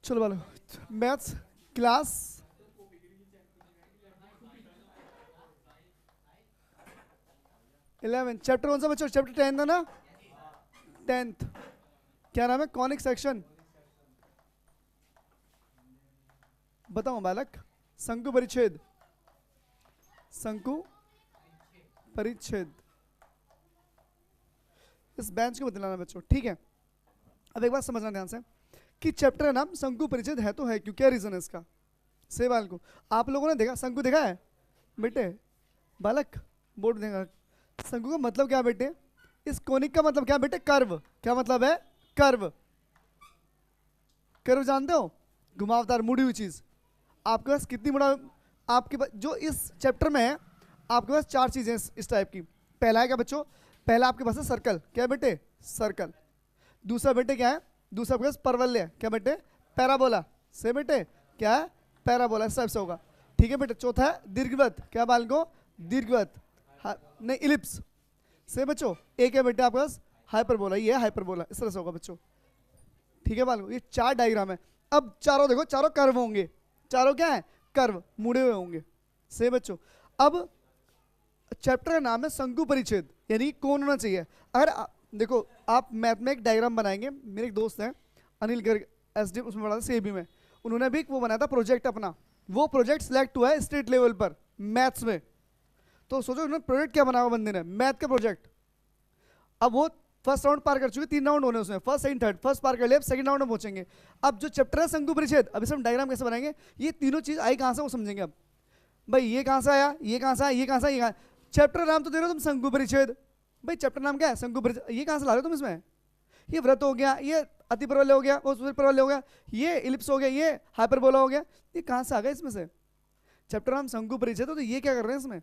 चलो वालो, maths class 11, chapter कौन सा बच्चों? चैप्टर 10 था ना? 10th। क्या नाम है? Conic section. बताओ बालक। शंकु परिच्छेद, शंकु परिच्छेद। इस बेंच को बदलाना बच्चों, ठीक है? अब एक बात समझना ध्यान से कि चैप्टर का नाम शंकु परिच्छेद है तो है क्यों, क्या रीजन है इसका? से बाल को आप लोगों ने देखा, शंकु देखा है बेटे? बालक बोर्ड देगा। शंकु का मतलब क्या बेटे? इस कोनिक का मतलब क्या बेटे? कर्व। क्या मतलब है? कर्व। कर्व जानते हो? घुमावदार, मुड़ी हुई चीज। आपके पास कितनी मुड़ा? आपके पास जो इस चैप्टर में है, आपके पास 4 चीजें इस टाइप की। पहला है क्या बच्चों? पहला आपके पास है सर्कल। क्या है बेटे? सर्कल। दूसरा बेटे क्या है? दूसरा आपके पास परवलय। क्या बेटे? पैराबोला। से बेटे क्या है? पैराबोला। इस टाइप से होगा, ठीक है बेटे? चौथा है दीर्घवृत्त। क्या बाल को? दीर्घवृत्त। नहीं, इलिप्स। से बच्चों एक है बेटे आपके पास हाइपरबोला। ये है हाइपरबोला। इस तरह से होगा बच्चों, ठीक है बाल को? ये 4 डायग्राम है। अब चारों देखो, चारों कर्व होंगे। चारों क्या है? कर्व, मुड़े हुए होंगे। से बच्चों अब चैप्टर का नाम है शंकु परिच्छेद, यानी कौन होना चाहिए। अगर देखो, आप मैथ में एक डायग्राम बनाएंगे। मेरे एक दोस्त हैं अनिल गर्ग, एसडी उसमें पढ़ा था सीएबी में। उन्होंने भी वो बनाया था प्रोजेक्ट अपना। वो प्रोजेक्ट सिलेक्ट हुआ है स्टेट लेवल पर मैथ्स में। तो सोचो उन्होंने प्रोजेक्ट क्या बनाया बंदे ने, मैथ का प्रोजेक्ट। अब वो फर्स्ट राउंड पार कर चुके, 3 राउंड होने उसमें, फर्स्ट सेकंड थर्ड। फर्स्ट पार कर लिया, अब सेकंड राउंड में पहुंचेंगे। अब जो चैप्टर है शंकु परिच्छेद, अब इसमें डायग्राम कैसे बनाएंगे, ये तीनों चीज आई कहां से वो समझेंगे। अब भाई ये कहां से आया, ये कहां से आया, ये कहां से आया, ये कहां? चैप्टर नाम तो दे रहे हो तुम शंकु परिच्छेद। भाई चैप्टर नाम क्या है? शंकु परिच्छेद। ये कहां से ला रहे हो तुम इसमें? ये वृत्त हो गया, ये अति परवलय हो गया, वो परवलय हो गया, ये इलिप्स हो गया, ये हाइपरबोला हो गया। ये कहां से आ गया इसमें से? चैप्टर नाम शंकु परिच्छेद, तो ये क्या कर रहे हैं इसमें?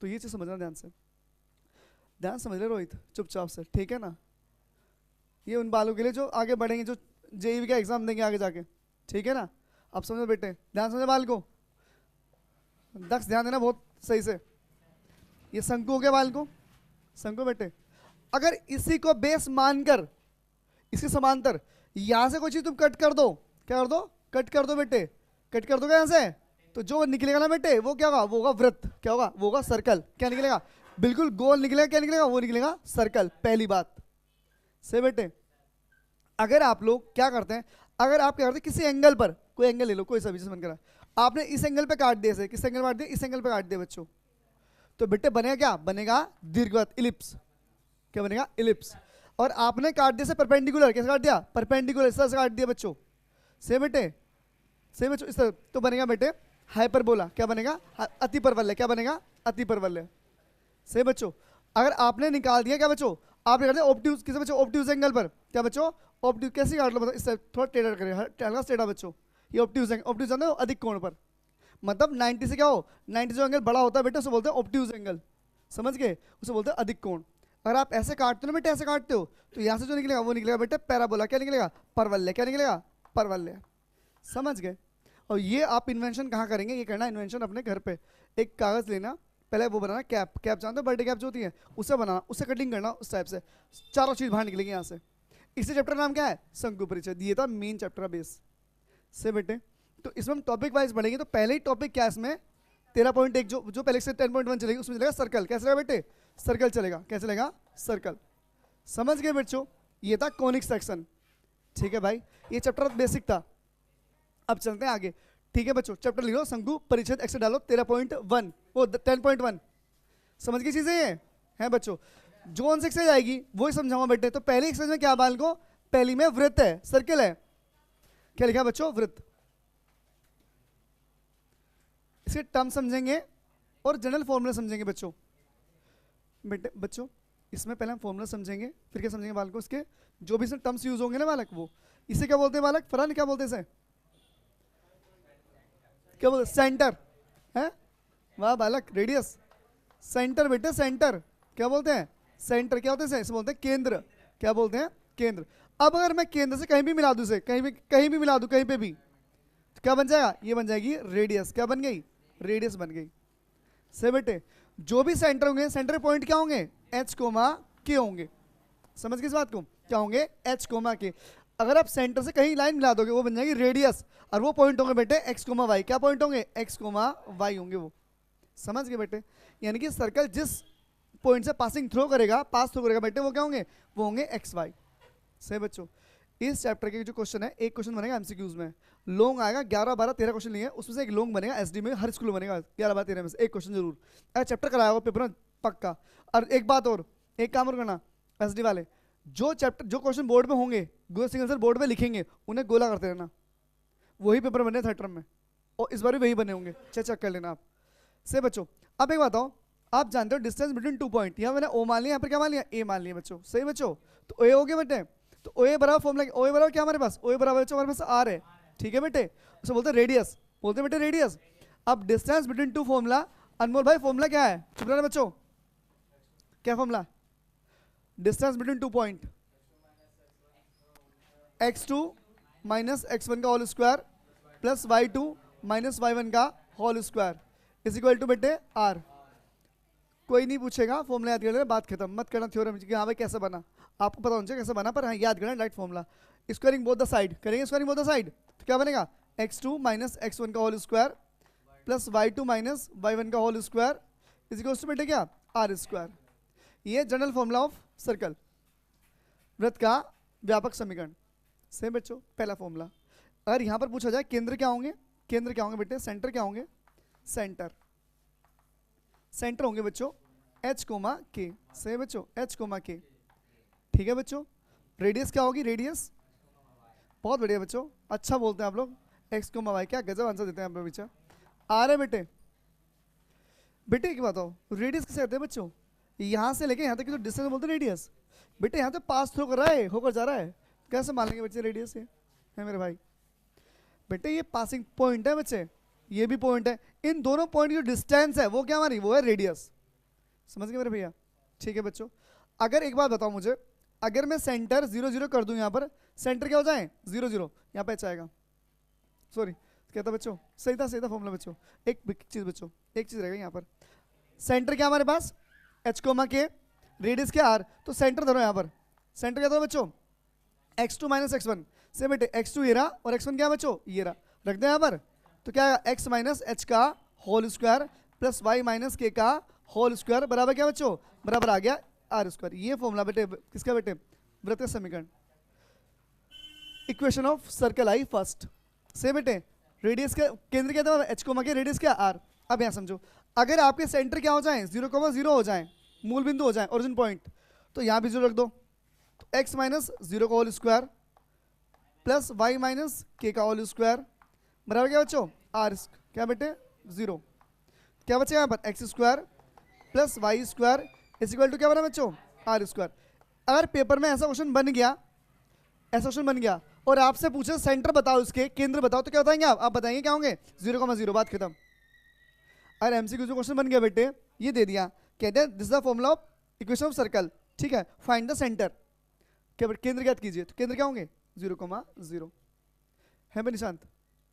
तो ये चीज समझना ध्यान से। ध्यान समझ ले रोहित, चुपचाप से, ठीक है ना? ये उन बालों के लिए जो आगे बढ़ेंगे, जो जेईवी का एग्जाम देंगे आगे जाके, ठीक है ना? अब समझो बेटे, ध्यान समझो बाल को, दक्ष ध्यान देना बहुत सही से। ये शंकु हो गया बाल को, शंकु बेटे। अगर इसी को बेस मानकर इसके समांतर यहां से कोई चीज तुम कट कर दो, क्या कर दो? कट कर दो बेटे, कट कर दो यहां से, तो जो निकलेगा ना बेटे वो क्या होगा? वो होगा वृत्त। क्या होगा? वो होगा सर्कल। क्या निकलेगा? बिल्कुल गोल निकलेगा। क्या निकलेगा? वो निकलेगा सर्कल। पहली बात से बेटे, अगर आप लोग क्या करते हैं, अगर आप क्या करते हैं किसी एंगल पर, कोई एंगल ले लो, कोई सा भी मन करा, आपने इस एंगल पे काट दिया से, किस एंगल पे काट दिया? इस एंगल पे काट दिया बच्चों, तो बेटे बनेगा क्या? बनेगा दीर्घवृत्त, इलिप्स। क्या बनेगा? इलिप्स। और आपने काट दिया से परपेंडिकुलर, कैसे काट दिया? परपेंडिकुलर, इस तरह से काट दिया बच्चों। से बेटे, से बच्चों इस तरह, तो बनेगा बेटे हाइपरबोला। क्या बनेगा? अति परवलय। क्या बनेगा? अति परवलय। से बच्चों अगर आपने निकाल दिया, क्या बच्चों? आपने काट दिया ऑब्ट्यूज, किसे बच्चों? ऑब्ट्यूज एंगल पर। क्या बच्चों? ऑब्ट्यूज कैसे काट लो बताओ? इससे थोड़ा टेढ़ा करें, हल्का टेढ़ा बच्चों। ये ऑब्ट्यूज एंगल, ऑब्ट्यूज जानते हो? अधिक कोण पर। मतलब 90 से क्या हो? 90 जो एंगल बड़ा होता है बेटा उसे बोलते हैं ऑब्ट्यूज एंगल। समझ गए? उसे बोलते हैं अधिक कोण। अगर आप ऐसे काटते हो ना बेटे, ऐसे काटते हो, तो यहाँ से जो निकलेगा वो निकलेगा बेटे पैराबोला। क्या निकलेगा? परवलय। क्या निकलेगा? परवलय। समझ गए? और ये आप इन्वेंशन कहाँ करेंगे? ये करना इन्वेंशन अपने घर पे। एक कागज लेना, पहले वो बनाना कैप। कैप जानते हो? बर्थडे कैप जो होती है उससे बनाना, उससे कटिंग करना उस टाइप से, चारों चीज बाहर निकलेगी यहाँ से। इसी चैप्टर नाम क्या है? शंकु परिच्छेद। ये था मेन चैप्टर का बेस से बेटे। तो इसमें हम टॉपिक वाइज बढ़ेंगे। तो पहले ही टॉपिक क्या है इसमें? 13.1 जो पहले से 10.1 चलेगी, उसमें चलेगा सर्कल। कैसे चलेगा बेटे? सर्कल चलेगा। क्या चलेगा? सर्कल। समझ गए बच्चों? ये था कॉनिक सेक्शन, ठीक है भाई? ये चैप्टर बेसिक था। अब चलते हैं आगे, ठीक है बच्चों? चैप्टर लिखो शंकु परिच्छेद, एक्स डालो 13.1, वो 10.1। समझ गई चीजें ये हैं बच्चों? जो ऑन से जाएगी वही समझाऊंगा बेटे। तो पहली एक्सरसाइज में क्या बाल को? पहली में वृत्त है, सर्कल है। क्या लिखा बच्चों? वृत्त। इसके टर्म समझेंगे और जनरल फॉर्मूला समझेंगे बच्चों। बेटे बच्चों इसमें पहले हम फॉर्मूला समझेंगे, फिर क्या समझेंगे बालक? इसके जो भी इसमें टर्म्स यूज होंगे ना बालक, वो इसे क्या बोलते हैं बालक? फरहान क्या बोलते हैं इसे? क्या बोलते? सेंटर है। वाह बालक, रेडियस। सेंटर बेटे, सेंटर। क्या बोलते हैं? सेंटर। क्या होते हैं? इसे बोलते हैं केंद्र। क्या बोलते हैं? केंद्र। अब अगर मैं केंद्र से कहीं भी मिला दूं, इसे कहीं भी मिला दूं, कहीं पे भी, तो क्या बन जाएगा? ये बन जाएगी रेडियस। क्या बन गई? रेडियस बन गई। से बेटे जो भी सेंटर होंगे, सेंटर पॉइंट क्या होंगे? एच कोमा के होंगे। समझ गए इस बात को? क्या होंगे? एच कोमा के। अगर आप सेंटर से कहीं लाइन मिला दोगे वो बन जाएगी रेडियस, और वो पॉइंट होंगे बेटे एक्स कोमा वाई। क्या पॉइंट होंगे? एक्स कोमा वाई होंगे वो। समझ गए बेटे? यानी कि सर्कल जिस पॉइंट से पासिंग थ्रो करेगा, पास थ्रो करेगा बेटे, वो क्या होंगे? वो होंगे एक्स वाई। सही बच्चों? इस चैप्टर के जो क्वेश्चन है, एक क्वेश्चन बनेगा एमसीक्यूज में, लॉन्ग आएगा 11 12 13 क्वेश्चन लिए, उसमें से एक लॉन्ग बनेगा एसडी में, हर स्कूल में बनेगा 11 12 13 में से एक क्वेश्चन जरूर। अगर चैप्टर कराया होगा पेपर में पक्का। और एक बात और, एक काम और करना एसडी वाले, जो चैप्टर जो क्वेश्चन बोर्ड में होंगे, गो सिंगल सर बोर्ड में लिखेंगे, उन्हें गोला करते रहना, वही पेपर बने थर्ड टर्म में, और इस बार भी वही बने होंगे, चेक कर लेना आप। से बच्चों अब एक बताओ, आप जानते हो डिस्टेंस बिटवीन 2 पॉइंट, यहाँ मैंने ओ मान लिया, यहाँ पर क्या मान लिया? ए मान लिया बच्चों। सही बच्चों? तो ए हो गया बेटे, तो ओ ए बराबर फॉर्मूला, ओ ए बराबर क्या हमारे पास? ओ ए बराबर बच्चों हमारे पास आर है। ठीक है बेटे? उसे बोलते हैं रेडियस, बोलते हैं बेटे रेडियस। अब डिस्टेंस बिटवीन 2 फॉर्मूला, अनमोल भाई फॉर्मूला क्या है? चुप रहना बच्चों, क्या formula? Distance between 2 point x2 minus x1 का whole square plus y2 minus y1 का whole square is equal to बेटे आर। कोई नहीं पूछेगा, फॉर्मूला याद कर लेना, बात खत्म, मत करना थ्योरम कि हाँ भाई कैसे बना, आपको पता होना चाहिए कैसे बना, पर हाँ याद करना right formula. Squaring both the side करेंगे, स्क्वायरिंग बोथ द साइड, तो क्या बनेगा? x2 माइनस x1 का whole square plus y2 minus y1 का whole square is equal to बेटे क्या? R square. ये जनरल फॉर्मूला ऑफ सर्कल, वृत्त का व्यापक समीकरण। सेम बच्चों पहला फॉर्मूला। अगर यहां पर पूछा जाए केंद्र क्या होंगे, केंद्र क्या होंगे बेटे? सेंटर क्या होंगे? सेंटर, सेंटर होंगे बच्चों h कोमा के। सही बच्चों? h कोमा के। ठीक है बच्चों? रेडियस क्या होगी? रेडियस, बहुत बढ़िया बच्चों, अच्छा बोलते हैं आप लोग, x कोमा y। क्या गजब आंसर देते हैं आप लोग बच्चा। आ रहे बेटे? बेटे एक बताओ, रेडियस किसे कहते हैं बच्चों? यहां से लेके यहां तक की जो डिस्टेंस बोलते हैं रेडियस। बेटे यहां तो पास थ्रू कर रहा है, होकर जा रहा है, कैसे मान लेंगे बच्चे रेडियस है मेरे भाई? बेटे ये पासिंग पॉइंट है बच्चे, ये भी पॉइंट है, इन दोनों पॉइंट की जो डिस्टेंस है वो क्या हमारी? वो है रेडियस। समझ गए मेरे भैया? ठीक है बच्चों, अगर एक बात बताओ मुझे, अगर मैं सेंटर 0 0 कर दूं, यहाँ पर सेंटर क्या हो जाए? 0 0, यहाँ पे एच आएगा। सॉरी क्या था बच्चों? सही था फॉर्मूला बच्चों। एक चीज बच्चों, एक चीज रहेगा यहाँ पर, सेंटर क्या हमारे पास? एच कोमा के, रेडियस क्या? आर। तो सेंटर धरो यहाँ पर, सेंटर क्या था बच्चों? x2 minus x1। से बेटे x2 ये रहा और x1 क्या बच्चों? ये रहा, रख दें यहाँ पर, तो क्या आएगा? x माइनस एच का whole square plus y minus k का होल स्क्वायर बराबर क्या बच्चों? बराबर आ गया आर स्क्वायर। ये फॉर्मूला बेटे किसका बेटे? वृत्त का समीकरण। Equation of circle I first. से बेटे रेडियस का केंद्र क्या था? एच कोमा के, रेडियस क्या? आर। अब यहाँ समझो, अगर आपके सेंटर क्या हो जाए? 0,0 हो जाए, मूल बिंदु हो जाए, ओरिजिन पॉइंट, तो यहाँ भी 0 रख दो, तो x माइनस 0 का whole square plus y minus k का होल स्क्वायर बराबर क्या बच्चों? आर। क्या बेटे? 0। क्या बच्चे यहाँ पर? X square plus y square is equal to क्या बना बच्चों? Are square. अगर पेपर में ऐसा क्वेश्चन बन गया, ऐसा क्वेश्चन बन गया और आपसे पूछे सेंटर बताओ, इसके केंद्र बताओ, तो क्या बताएंगे आप? बताएंगे क्या होंगे? 0,0, बात खत्म। अगर एमसीक्यू क्वेश्चन बन गया बेटे, ये दे दिया, कहते हैं this is the formula of equation of circle, ठीक है, फाइंड द सेंटर, क्या केंद्र ज्ञात कीजिए, तो केंद्र क्या होंगे? 0,0 है भाई। निशांत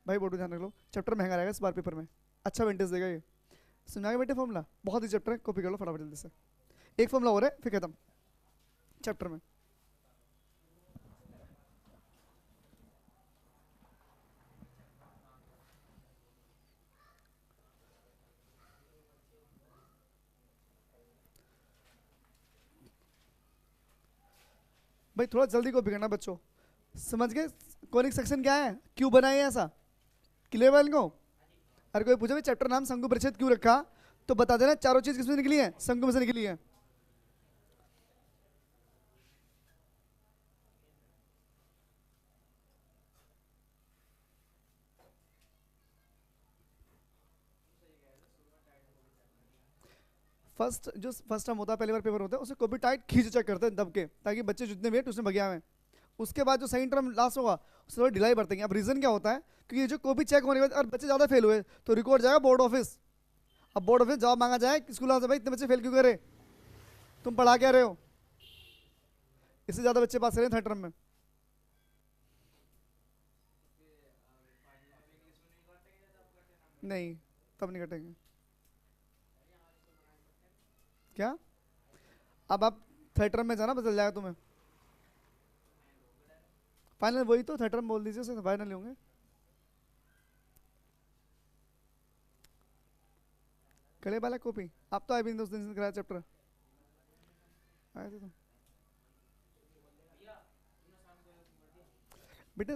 भाई बोर्ड ध्यान रख लो, चैप्टर महंगा रहेगा इस बार पेपर में, अच्छा वेंटेज देगा ये। समझा बेटे फॉर्मूला? बहुत ही चैप्टर है, कॉपी कर लो फटाफट जल्दी से। एक फॉर्मूला और है फिर खत्म चैप्टर में। भाई थोड़ा जल्दी कॉपी करना बच्चों। समझ गए कॉनिक सेक्शन क्या है, क्यों बनाए ऐसा? क्लियर वाले को? अगर कोई पूछे चैप्टर नाम शंकु परिच्छेद क्यों रखा, तो बता देना चारों चीज किसमें निकली है? शंकु में से निकली है। फर्स्ट टर्म होता है, पहली बार पेपर होता है, उसे कॉपी टाइट खींच चेक करते हैं दब के, ताकि बच्चे जितने भी ट्यूशन भगे हुए हैं, उसके बाद जो सेकंड टर्म लास्ट होगा उससे थोड़ा ढिलाई बरतेंगे। अब रीजन क्या होता है? क्योंकि ये जो कॉपी चेक होने के बाद और बच्चे ज़्यादा फेल हुए तो रिकॉर्ड जाएगा बोर्ड ऑफिस। अब बोर्ड ऑफिस जवाब मांगा जाए स्कूल से, भाई इतने बच्चे फेल क्यों करे, तुम पढ़ा क्या रहे हो? इससे ज़्यादा बच्चे पास करें थर्ड टर्म में। नहीं तब नहीं कटेंगे। क्या? अब आप थर्ड टर्म में जाना, बदल जाएगा तुम्हें, फाइनल वही तो थर्ड टर्म बोल दीजिए, उसे फाइनल होंगे। कड़े वाला कॉपी आप तो आए भी नहीं, 2 दिन से कराया चैप्टर आए थे तो बेटा